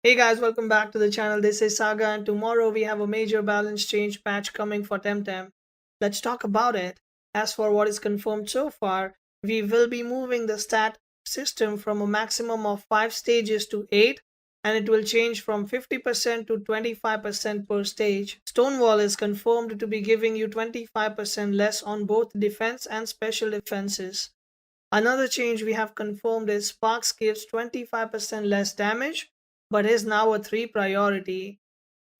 Hey guys, welcome back to the channel. This is Saga, and tomorrow we have a major balance change patch coming for TEMTEM. Let's talk about it. As for what is confirmed so far, we will be moving the stat system from a maximum of 5 stages to 8, and it will change from 50% to 25% per stage. Stonewall is confirmed to be giving you 25% less on both defense and special defenses. Another change we have confirmed is Sparks gives 25% less damage, but is now a 3 priority.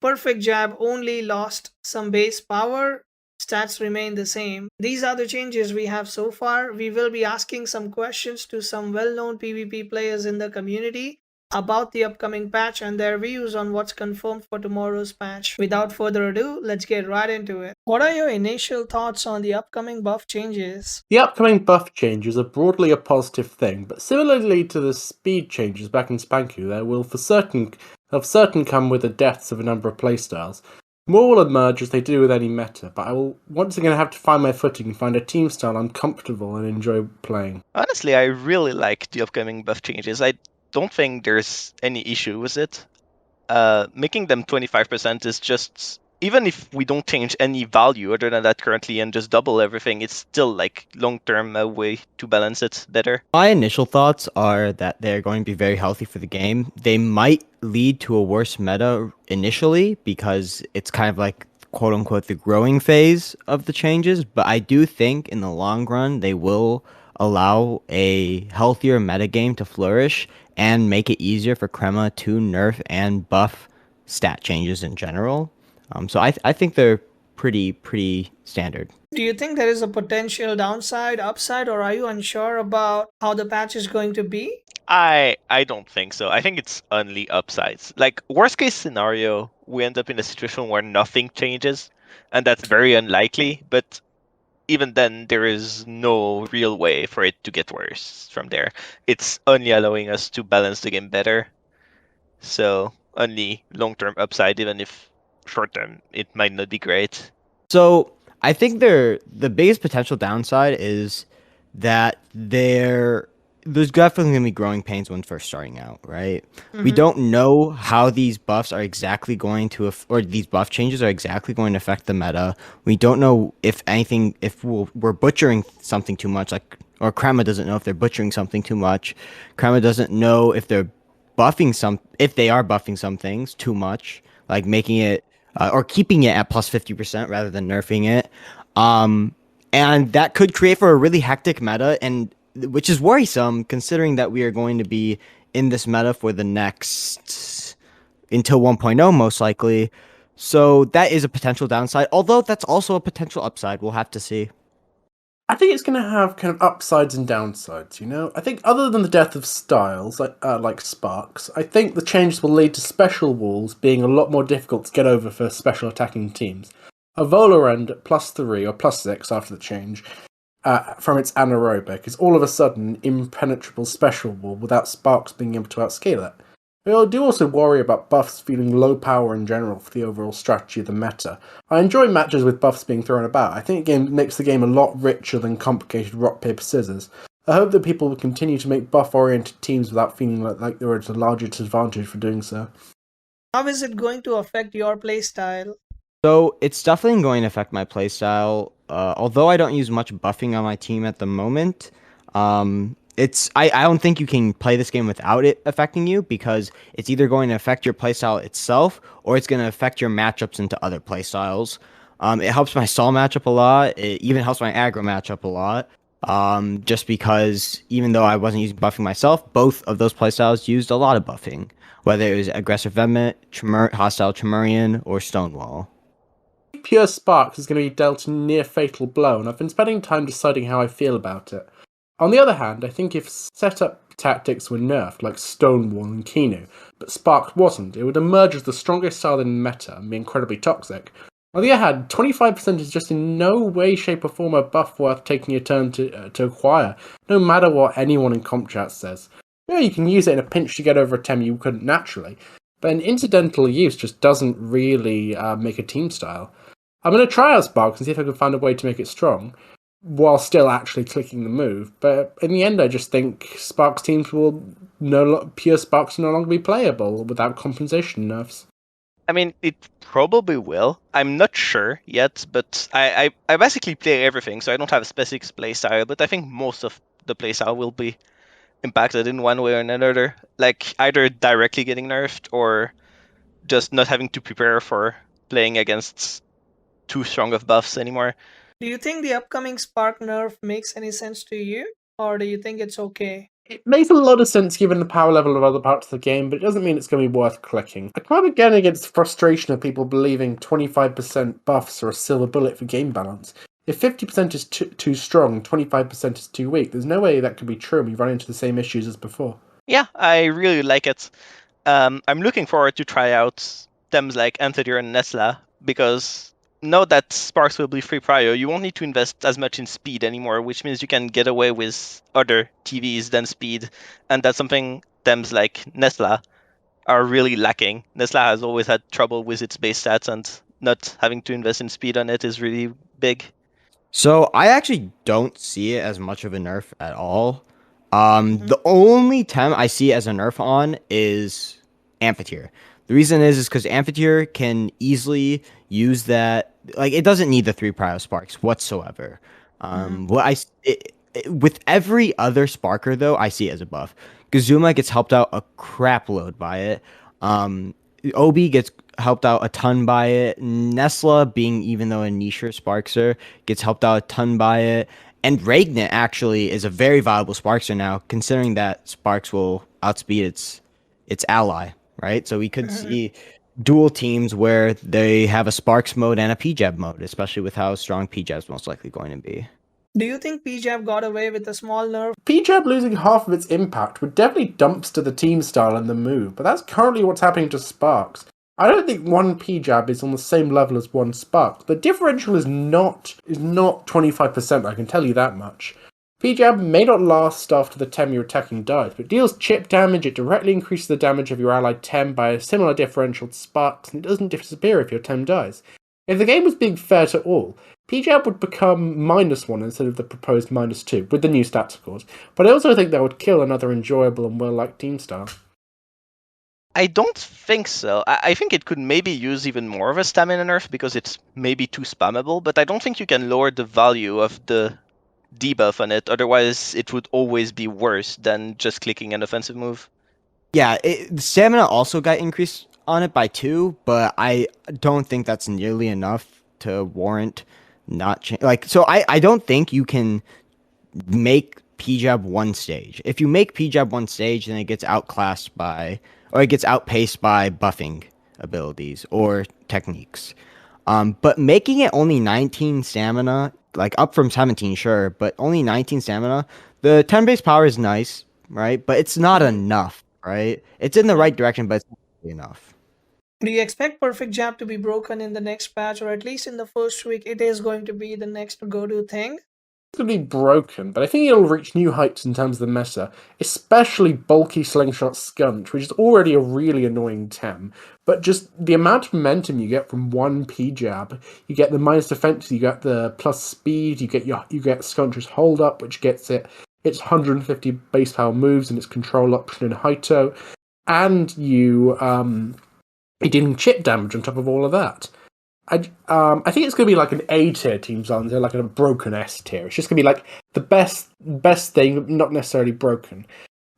Perfect Jab only lost some base power, stats remain the same. These are the changes we have so far. We will be asking some questions to some well-known PvP players in the community about the upcoming patch and their views on what's confirmed for tomorrow's patch. Without further ado, let's get right into it. What are your initial thoughts on the upcoming buff changes? The upcoming buff changes are broadly a positive thing, but similarly to the speed changes back in Spanku, there will for certain come with the deaths of a number of playstyles. More will emerge as they do with any meta, but I will once again have to find my footing and find a team style I'm comfortable and enjoy playing. Honestly, I really like the upcoming buff changes. I don't think there's any issue with it. Making them 25% is just, even if we don't change any value other than that currently and just double everything, it's still like long-term a way to balance it better. My initial thoughts are that they're going to be very healthy for the game. They might lead to a worse meta initially because it's kind of like quote unquote the growing phase of the changes, but I do think in the long run they will allow a healthier metagame to flourish and make it easier for Crema to nerf and buff stat changes in general. So I think they're pretty standard. Do you think there is a potential downside, upside, or are you unsure about how the patch is going to be? I don't think so. I think it's only upsides. Like, worst case scenario, we end up in a situation where nothing changes, and that's very unlikely, but even then, there is no real way for it to get worse from there. It's only allowing us to balance the game better. So, only long-term upside, even if short-term, it might not be great. So I think the biggest potential downside is that there's definitely gonna be growing pains when first starting out, right? We don't know how these buffs are exactly going to or these buff changes are exactly going to affect the meta. We don't know if anything, if we're butchering something too much, like, or Crema doesn't know if they're butchering something too much. Crema doesn't know if they're if they are buffing some things too much, like making it or keeping it at plus 50% rather than nerfing it. And that could create for a really hectic meta, and which is worrisome considering that we are going to be in this meta for the next until 1.0 most likely. So that is a potential downside, although that's also a potential upside. We'll have to see. I think it's going to have kind of upsides and downsides, you know? I think other than the death of styles, like Sparks, I think the changes will lead to special walls being a lot more difficult to get over for special attacking teams. A Volarend +3 or +6 after the change from its anaerobic is all of a sudden an impenetrable special wall without Sparks being able to outscale it. I do also worry about buffs feeling low power in general for the overall strategy of the meta. I enjoy matches with buffs being thrown about. I think it makes the game a lot richer than complicated rock, paper, scissors. I hope that people will continue to make buff-oriented teams without feeling like they're at a larger disadvantage for doing so. How is it going to affect your playstyle? So it's definitely going to affect my playstyle. Although I don't use much buffing on my team at the moment, I don't think you can play this game without it affecting you, because it's either going to affect your playstyle itself or it's going to affect your matchups into other playstyles. It helps my stall matchup a lot. It even helps my aggro matchup a lot. Just because even though I wasn't using buffing myself, both of those playstyles used a lot of buffing, whether it was aggressive Vehement, hostile Lemurian, or Stonewall. Pure Sparks is going to be dealt a near fatal blow, and I've been spending time deciding how I feel about it. On the other hand, I think if setup tactics were nerfed, like Stonewall and Kinu, but Sparks wasn't, it would emerge as the strongest style in the meta and be incredibly toxic. On the other hand, 25% is just in no way, shape or form a buff worth taking a turn to acquire, no matter what anyone in comp chat says. Yeah, you can use it in a pinch to get over a TEM you couldn't naturally, but an incidental use just doesn't really make a team style. I'm going to try out Sparks and see if I can find a way to make it strong. while still actually clicking the move. But in the end, I just think Sparks teams will pure Sparks will no longer be playable without compensation nerfs. I mean, it probably will. I'm not sure yet, but I basically play everything, so I don't have a specific playstyle, but I think most of the playstyle will be impacted in one way or another. Like, either directly getting nerfed, or just not having to prepare for playing against too strong of buffs anymore. Do you think the upcoming Spark nerf makes any sense to you, or do you think it's okay? It makes a lot of sense given the power level of other parts of the game, but it doesn't mean it's going to be worth clicking. I kind of again against the frustration of people believing 25% buffs are a silver bullet for game balance. If 50% is too strong, 25% is too weak, there's no way that could be true and we run into the same issues as before. Yeah, I really like it. I'm looking forward to try out TEMs like 𝗬𝗏𝗺 and 𝗬𝗏, because now that Sparks will be free prio, you won't need to invest as much in speed anymore, which means you can get away with other TVs than speed, and that's something TEMs like 𝗬𝗏 are really lacking. 𝗬𝗏 has always had trouble with its base stats, and not having to invest in speed on it is really big. So I actually don't see it as much of a nerf at all. The only TEM I see as a nerf on is 𝗬𝗏𝗺. The reason is because 𝗬𝗏𝗺 can easily use that. Like, it doesn't need the 3 prio sparks whatsoever. With every other sparker though, I see it as a buff. 𝗬𝗏𝗇 gets helped out a crap load by it. Obi gets helped out a ton by it. 𝗬𝗏, being even though a nicher sparkser, gets helped out a ton by it. And Ragnet actually is a very viable sparkser now, considering that Sparks will outspeed its ally, right? So we could see dual teams where they have a Sparks mode and a PJab mode, especially with how strong PJab is most likely going to be. Do you think PJab got away with a small nerf? PJab losing half of its impact would definitely dumpster the team style and the move, but that's currently what's happening to Sparks. I don't think one PJab is on the same level as one Spark. The differential is not 25%, I can tell you that much. PJab may not last after the TEM you're attacking dies, but deals chip damage, it directly increases the damage of your allied TEM by a similar differential to Sparks, and it doesn't disappear if your TEM dies. If the game was being fair to all, PJab would become -1 instead of the proposed -2, with the new stat scores, but I also think that would kill another enjoyable and well-liked team style. I don't think so. I think it could maybe use even more of a stamina nerf because it's maybe too spammable, but I don't think you can lower the value of the debuff on it, otherwise it would always be worse than just clicking an offensive move. Yeah, the stamina also got increased on it by 2, but I don't think that's nearly enough to warrant not change. Like, so I don't think you can make PJab one stage. If you make PJab one stage, then it gets outclassed by, or it gets outpaced by buffing abilities or techniques. But making it only 19 stamina, like up from 17, sure, but only 19 stamina, the 10 base power is nice, right? But it's not enough, right? It's in the right direction, but it's not really enough. Do you expect Perfect Jab to be broken in the next patch, or at least in the first week it is going to be the next go-to thing? It's going to be broken, but I think it'll reach new heights in terms of the meta, especially bulky slingshot Skunch, which is already a really annoying TEM, but just the amount of momentum you get from one PJab, you get the minus defense, you get the plus speed, you get Skunch's hold up, which gets its 150 base power moves and its control option in 𝗬𝗏𝗃, and you're dealing chip damage on top of all of that. I think it's going to be like an A tier team zone, like a broken S tier. It's just going to be like the best thing, not necessarily broken.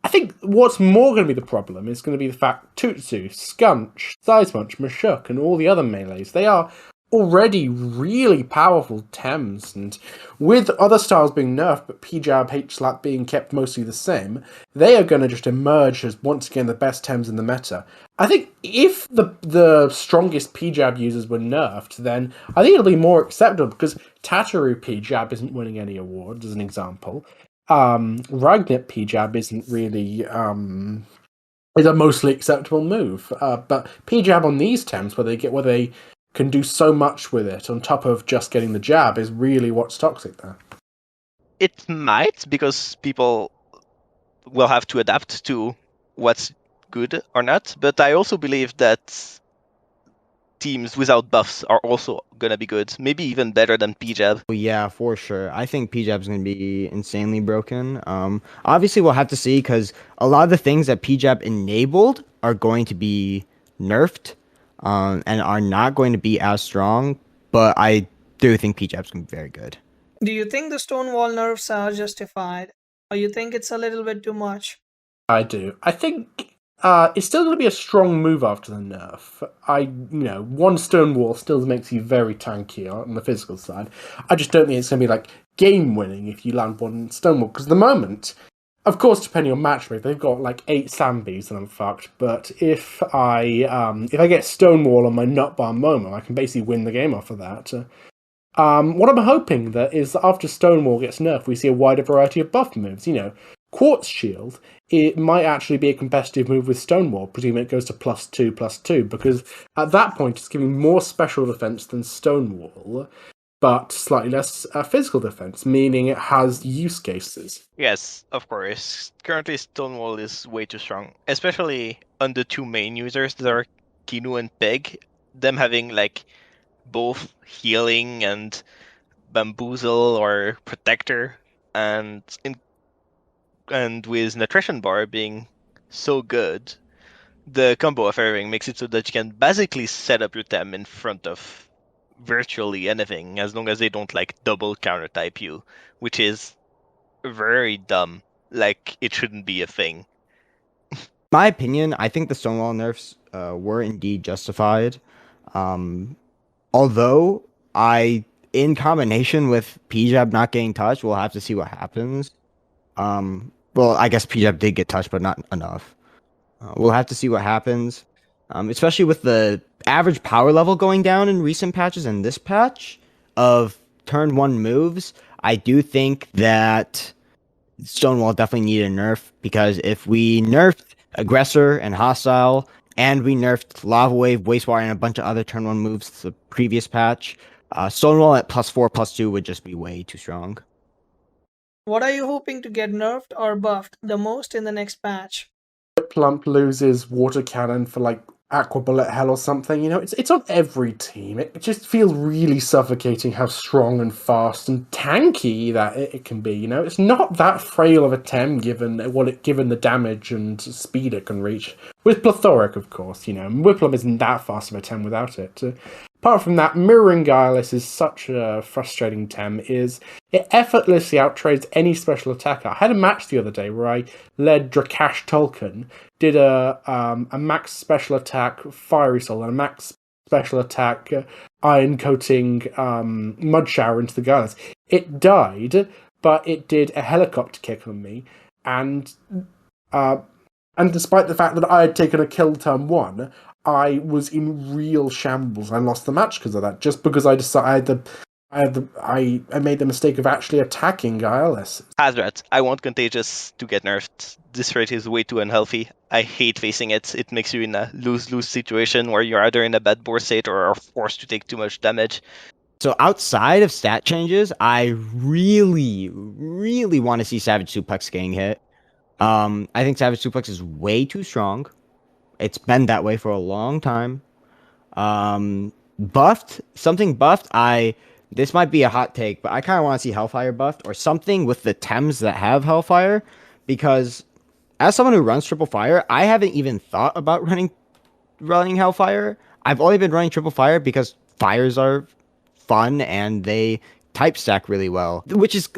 I think what's more going to be the problem is going to be the fact Tutsu, Skunch, 𝗧𝗵𝗶𝗶𝗺, and all the other melees, they are already really powerful TEMs, and with other styles being nerfed but PJab HSLAP being kept mostly the same, they are going to just emerge as once again the best TEMs in the meta. I think if the strongest PJab users were nerfed, then I think it'll be more acceptable, because Tataru PJab isn't winning any awards, as an example. Ragnet PJab isn't really is a mostly acceptable move, but PJab on these TEMs where they can do so much with it on top of just getting the jab is really what's toxic there. It might, because people will have to adapt to what's good or not, but I also believe that teams without buffs are also gonna be good. Maybe even better than PJab. Well, yeah, for sure. I think PJab's going to be insanely broken. Obviously, we'll have to see because a lot of the things that PJab enabled are going to be nerfed and are not going to be as strong. But I do think PJab's going to be very good. Do you think the Stonewall nerfs are justified, or you think it's a little bit too much? I do. I think it's still going to be a strong move after the nerf. One Stonewall still makes you very tanky on the physical side. I just don't think it's going to be like game winning if you land one Stonewall. Because at the moment, of course, depending on match rate, they've got like 8 𝗬𝗶𝗶s and I'm fucked. But if I get Stonewall on my nutbar moment, I can basically win the game off of that. What I'm hoping that is that after Stonewall gets nerfed, we see a wider variety of buff moves. Quartz Shield, it might actually be a competitive move with Stonewall, presuming it goes to +2/+2, because at that point it's giving more special defense than Stonewall, but slightly less physical defense, meaning it has use cases. Yes, of course. Currently, Stonewall is way too strong, especially on the 2 main users that are Kinu and Peg. Them having like both healing and bamboozle or protector, and with nutrition bar being so good, the combo of everything makes it so that you can basically set up your TEM in front of virtually anything as long as they don't like double counter type you, which is very dumb. Like, it shouldn't be a thing. My opinion, I think the Stonewall nerfs were indeed justified. Although in combination with PJab not getting touched, we'll have to see what happens. Well, I guess PJab did get touched, but not enough. We'll have to see what happens, especially with the average power level going down in recent patches and this patch of turn 1 moves. I do think that Stonewall definitely needed a nerf, because if we nerfed Aggressor and Hostile, and we nerfed Lava Wave, Wastewater, and a bunch of other turn 1 moves the previous patch, Stonewall at +4/+2 would just be way too strong. What are you hoping to get nerfed or buffed the most in the next patch? Plump loses water cannon for like 𝗂𝗶𝗆 or something. It's on every team. It just feels really suffocating how strong and fast and tanky that it can be. It's not that frail of a TEM given the damage and speed it can reach. With Plethoric, of course. 𝗂𝗶𝗆 isn't that fast of a TEM without it. Apart from that, Mirroring Guileless is such a frustrating TEM. It effortlessly outtrades any special attacker. I had a match the other day where I led Drakash Tolkien, did a max special attack Fiery Soul and a max special attack Iron Coating Mud Shower into the Guileless. It died, but it did a helicopter kick on me, and despite the fact that I had taken a kill turn 1, I was in real shambles. I lost the match because of that, just because I decided I made the mistake of actually attacking Guileless. Hazrat, I want Contagious to get nerfed. This rate is way too unhealthy. I hate facing it. It makes you in a lose-lose situation where you're either in a bad board state or are forced to take too much damage. So outside of stat changes, I really, really want to see Savage Suplex getting hit. I think Savage Suplex is way too strong. It's been that way for a long time. Buffed, this might be a hot take, but I kind of want to see Hellfire buffed or something with the TEMs that have Hellfire, because as someone who runs Triple Fire, I haven't even thought about running Hellfire. I've only been running Triple Fire because fires are fun and they type stack really well, which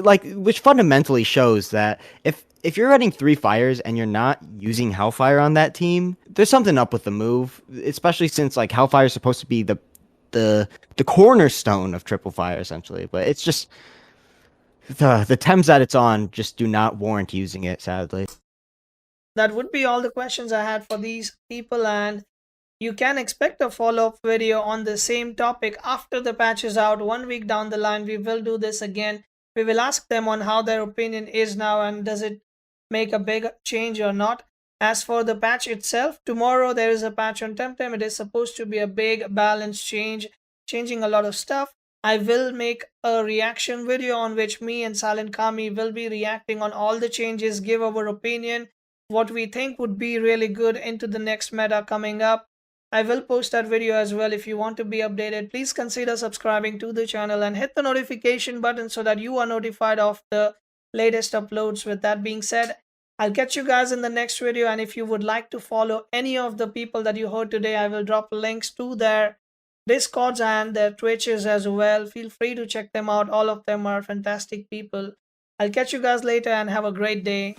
fundamentally shows that if you're running 3 fires and you're not using Hellfire on that team, there's something up with the move, especially since like Hellfire is supposed to be the cornerstone of Triple Fire essentially, but it's just the TEMs that it's on just do not warrant using it, sadly. That would be all the questions I had for these people, and you can expect a follow-up video on the same topic after the patch is out. 1 week down the line, we will do this again. We will ask them on how their opinion is now and does it make a big change or not. As for the patch itself, tomorrow there is a patch on TEMTEM. It is supposed to be a big balance change, changing a lot of stuff. I will make a reaction video on which me and Silentkamiii will be reacting on all the changes, give our opinion, what we think would be really good into the next meta coming up. I will post that video as well. If you want to be updated, please consider subscribing to the channel and hit the notification button so that you are notified of the latest uploads. With that being said, I'll catch you guys in the next video, and if you would like to follow any of the people that you heard today, I will drop links to their Discords and their Twitches as well. Feel free to check them out. All of them are fantastic people. I'll catch you guys later and have a great day.